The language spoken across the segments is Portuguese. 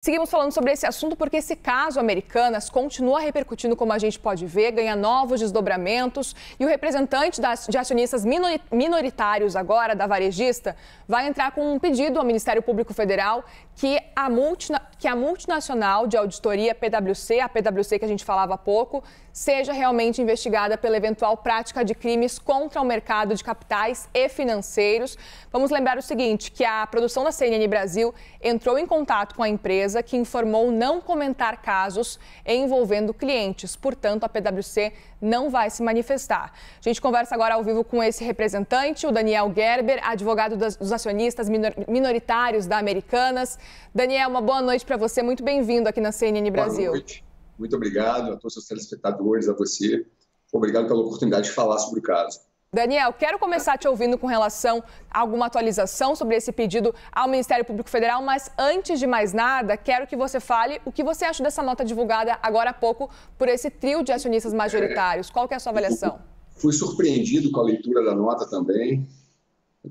Seguimos falando sobre esse assunto porque esse caso Americanas continua repercutindo, como a gente pode ver, ganha novos desdobramentos e o representante de acionistas minoritários agora, da varejista, vai entrar com um pedido ao Ministério Público Federal que a multinacional de auditoria PwC, a PwC que a gente falava há pouco, seja realmente investigada pela eventual prática de crimes contra o mercado de capitais e financeiros. Vamos lembrar o seguinte, que a produção da CNN Brasil entrou em contato com a empresa que informou não comentar casos envolvendo clientes. Portanto, a PwC não vai se manifestar. A gente conversa agora ao vivo com esse representante, o Daniel Gerber, advogado dos acionistas minoritários da Americanas. Daniel, uma boa noite para você. Muito bem-vindo aqui na CNN Brasil. Boa noite. Muito obrigado a todos os telespectadores, a você. Obrigado pela oportunidade de falar sobre o caso. Daniel, quero começar te ouvindo com relação a alguma atualização sobre esse pedido ao Ministério Público Federal, mas antes de mais nada, quero que você fale o que você acha dessa nota divulgada agora há pouco por esse trio de acionistas majoritários. Qual que é a sua avaliação? Fui surpreendido com a leitura da nota também.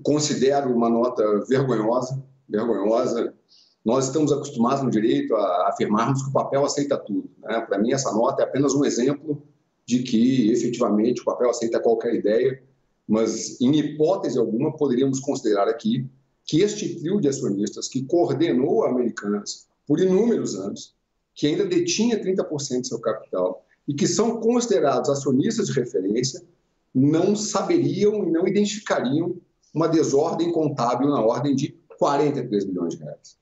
Considero uma nota vergonhosa. Nós estamos acostumados no direito a afirmarmos que o papel aceita tudo, né? Para mim, essa nota é apenas um exemplo de que, efetivamente, o papel aceita qualquer ideia, mas, em hipótese alguma, poderíamos considerar aqui que este trio de acionistas que coordenou a Americanas por inúmeros anos, que ainda detinha 30% do seu capital e que são considerados acionistas de referência, não saberiam e não identificariam uma desordem contábil na ordem de 43 milhões de reais.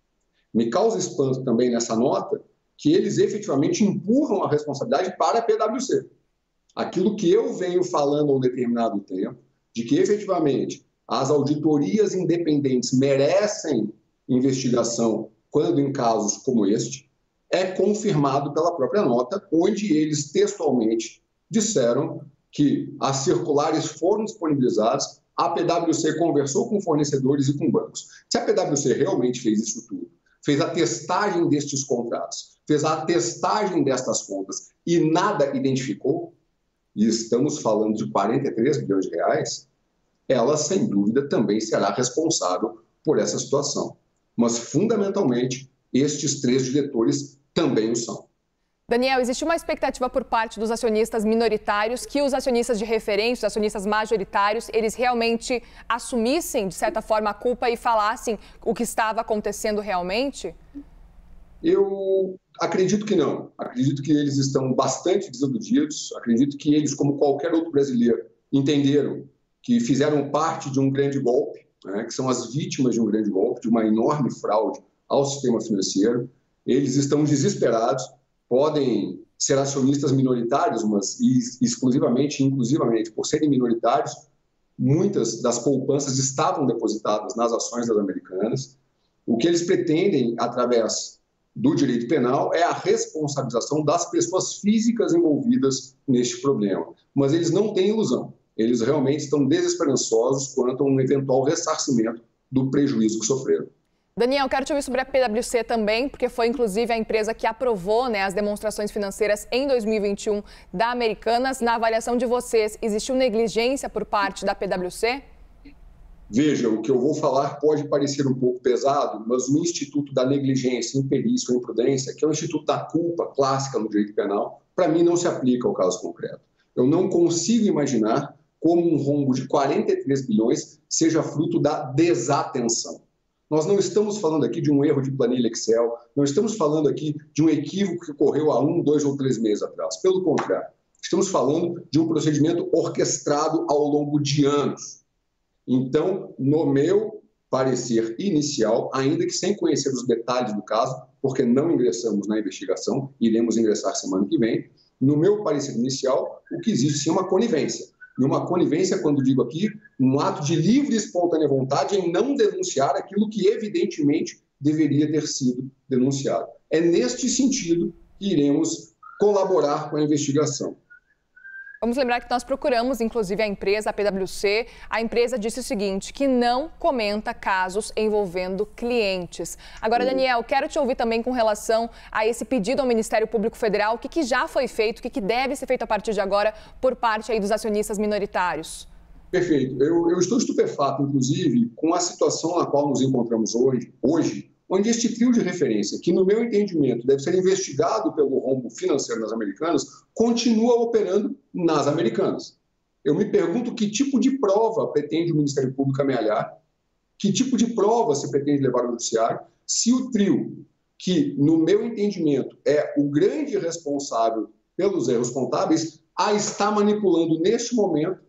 Me causa espanto também nessa nota que eles efetivamente empurram a responsabilidade para a PwC. Aquilo que eu venho falando há um determinado tempo, de que efetivamente as auditorias independentes merecem investigação quando em casos como este, é confirmado pela própria nota, onde eles textualmente disseram que as circulares foram disponibilizadas, a PwC conversou com fornecedores e com bancos. Se a PwC realmente fez isso tudo, fez a testagem destes contratos, fez a testagem destas contas e nada identificou, e estamos falando de 43 bilhões de reais, ela, sem dúvida, também será responsável por essa situação. Mas, fundamentalmente, estes três diretores também o são. Daniel, existe uma expectativa por parte dos acionistas minoritários que os acionistas de referência, os acionistas majoritários, eles realmente assumissem, de certa forma, a culpa e falassem o que estava acontecendo realmente? Eu acredito que não. Acredito que eles estão bastante desiludidos. Acredito que eles, como qualquer outro brasileiro, entenderam que fizeram parte de um grande golpe, né, que são as vítimas de um grande golpe, de uma enorme fraude ao sistema financeiro. Eles estão desesperados. Podem ser acionistas minoritários, mas inclusivamente por serem minoritários, muitas das poupanças estavam depositadas nas ações das Americanas. O que eles pretendem, através do direito penal, é a responsabilização das pessoas físicas envolvidas neste problema. Mas eles não têm ilusão. Eles realmente estão desesperançosos quanto a um eventual ressarcimento do prejuízo que sofreram. Daniel, quero te ouvir sobre a PwC também, porque foi inclusive a empresa que aprovou, as demonstrações financeiras em 2021 da Americanas. Na avaliação de vocês, existiu negligência por parte da PwC? Veja, o que eu vou falar pode parecer um pouco pesado, mas o Instituto da Negligência, Imperícia ou Imprudência, que é o Instituto da Culpa clássica no direito penal, para mim não se aplica ao caso concreto. Eu não consigo imaginar como um rombo de 43 bilhões seja fruto da desatenção. Nós não estamos falando aqui de um erro de planilha Excel, não estamos falando aqui de um equívoco que ocorreu há 1, 2 ou 3 meses atrás. Pelo contrário, estamos falando de um procedimento orquestrado ao longo de anos. Então, no meu parecer inicial, ainda que sem conhecer os detalhes do caso, porque não ingressamos na investigação, iremos ingressar semana que vem, no meu parecer inicial, o que existe sim é uma conivência. E uma conivência, quando digo aqui, um ato de livre e espontânea vontade em não denunciar aquilo que evidentemente deveria ter sido denunciado. É neste sentido que iremos colaborar com a investigação. Vamos lembrar que nós procuramos, inclusive, a empresa, a PwC. A empresa disse o seguinte, que não comenta casos envolvendo clientes. Agora, Daniel, quero te ouvir também com relação a esse pedido ao Ministério Público Federal. O que já foi feito, o que deve ser feito a partir de agora por parte aí dos acionistas minoritários? Perfeito. Eu estou estupefato, inclusive, com a situação na qual nos encontramos hoje, onde este trio de referência, que no meu entendimento deve ser investigado pelo rombo financeiro nas Americanas, continua operando nas Americanas. Eu me pergunto que tipo de prova pretende o Ministério Público amealhar, que tipo de prova se pretende levar ao judiciário, se o trio, que no meu entendimento é o grande responsável pelos erros contábeis, a está manipulando neste momento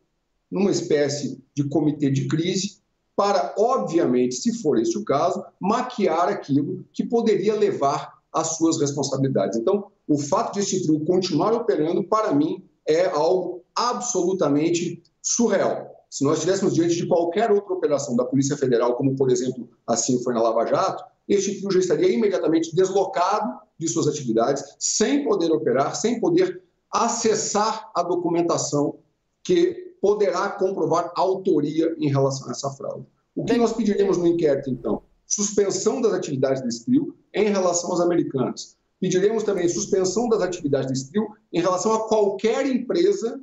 numa espécie de comitê de crise para, obviamente, se for este o caso, maquiar aquilo que poderia levar às suas responsabilidades. Então, o fato de este trio continuar operando, para mim, é algo absolutamente surreal. Se nós estivéssemos diante de qualquer outra operação da Polícia Federal, como, por exemplo, assim foi na Lava Jato, este trio já estaria imediatamente deslocado de suas atividades, sem poder operar, sem poder acessar a documentação que poderá comprovar autoria em relação a essa fraude. O que nós pediremos no inquérito, então? Suspensão das atividades desse trio em relação às Americanas. Pediremos também suspensão das atividades desse trio em relação a qualquer empresa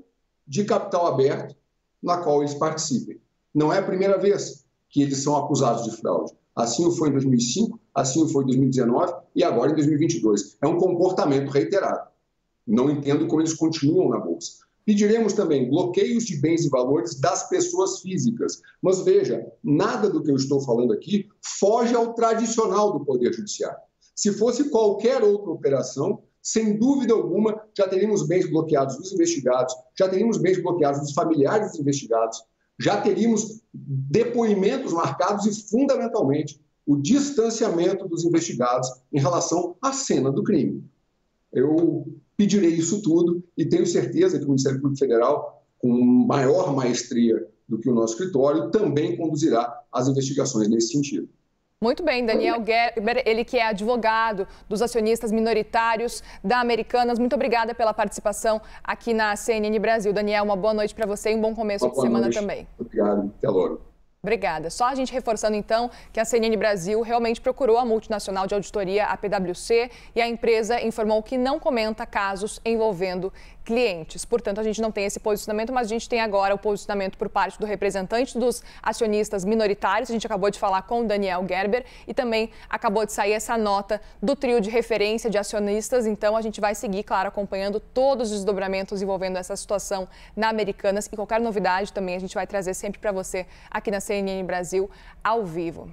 de capital aberto na qual eles participem. Não é a primeira vez que eles são acusados de fraude. Assim o foi em 2005, assim o foi em 2019 e agora em 2022. É um comportamento reiterado. Não entendo como eles continuam na Bolsa. Pediremos também bloqueios de bens e valores das pessoas físicas. Mas veja, nada do que eu estou falando aqui foge ao tradicional do Poder Judiciário. Se fosse qualquer outra operação, sem dúvida alguma, já teríamos bens bloqueados dos investigados, já teríamos bens bloqueados dos familiares dos investigados, já teríamos depoimentos marcados e, fundamentalmente, o distanciamento dos investigados em relação à cena do crime. Eu pedirei isso tudo e tenho certeza que o Ministério Público Federal, com maior maestria do que o nosso escritório, também conduzirá as investigações nesse sentido. Muito bem, Daniel Gerber, ele que é advogado dos acionistas minoritários da Americanas. Muito obrigada pela participação aqui na CNN Brasil. Daniel, uma boa noite para você e um bom começo de semana também. Obrigado, até logo. Obrigada. Só a gente reforçando, então, que a CNN Brasil realmente procurou a multinacional de auditoria, a PwC, e a empresa informou que não comenta casos envolvendo clientes. Portanto, a gente não tem esse posicionamento, mas a gente tem agora o posicionamento por parte do representante dos acionistas minoritários. A gente acabou de falar com o Daniel Gerber e também acabou de sair essa nota do trio de referência de acionistas. Então, a gente vai seguir, claro, acompanhando todos os desdobramentos envolvendo essa situação na Americanas e qualquer novidade também a gente vai trazer sempre para você aqui na CNN Brasil ao vivo.